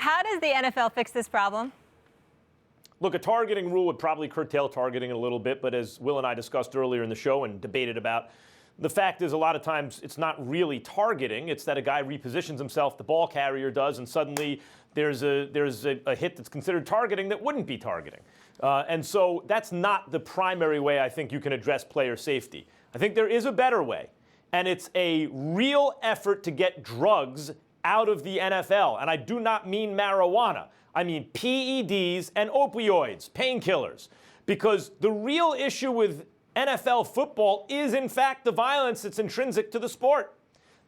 How does the NFL fix this problem? Look, a targeting rule would probably curtail targeting a little bit, but as Will and I discussed earlier in the show and debated about, the fact is a lot of times it's not really targeting. It's that a guy repositions himself, the ball carrier does, and suddenly there's a hit that's considered targeting that wouldn't be targeting. And so that's not the primary way I think you can address player safety. I think there is a better way, and it's a real effort to get drugs out of the NFL. And I do not mean marijuana. I mean PEDs and opioids, painkillers. Because the real issue with NFL football is, in fact, the violence that's intrinsic to the sport.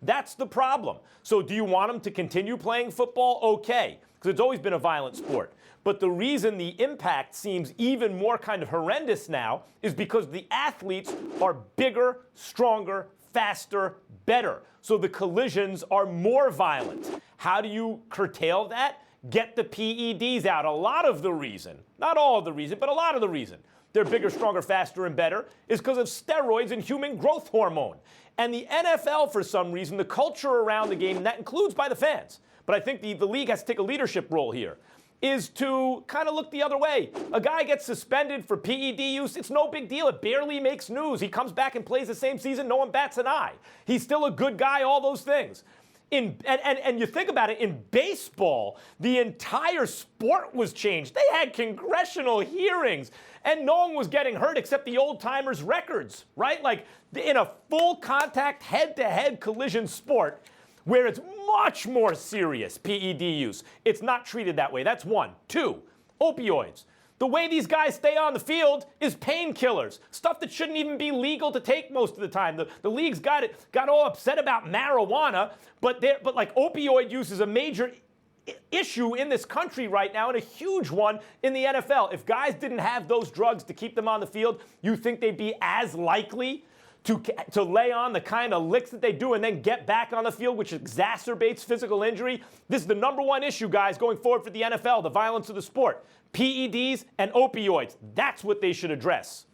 That's the problem. So do you want them to continue playing football? Okay, because it's always been a violent sport. But the reason the impact seems even more kind of horrendous now is because the athletes are bigger, stronger, faster, better. So the collisions are more violent. How do you curtail that? Get the PEDs out. A lot of the reason, not all of the reason, but a lot of the reason they're bigger, stronger, faster, and better is because of steroids and human growth hormone. And the NFL, for some reason, the culture around the game, and that includes by the fans, but I think the league has to take a leadership role here, is to kind of look the other way. A guy gets suspended for PED use, it's no big deal. It barely makes news. He comes back and plays the same season, no one bats an eye. He's still a good guy, all those things. And you think about it, in baseball, the entire sport was changed. They had congressional hearings, and no one was getting hurt except the old-timers' records, right? Like, in a full-contact, head-to-head collision sport, where it's much more serious, PED use, it's not treated that way. That's one. Two, opioids. The way these guys stay on the field is painkillers, stuff that shouldn't even be legal to take most of the time. The league's got all upset about marijuana, but like opioid use is a major issue in this country right now and a huge one in the NFL. If guys didn't have those drugs to keep them on the field, you think they'd be as likely to lay on the kind of licks that they do and then get back on the field, which exacerbates physical injury? This is the number one issue, guys, going forward for the NFL, the violence of the sport. PEDs and opioids. That's what they should address.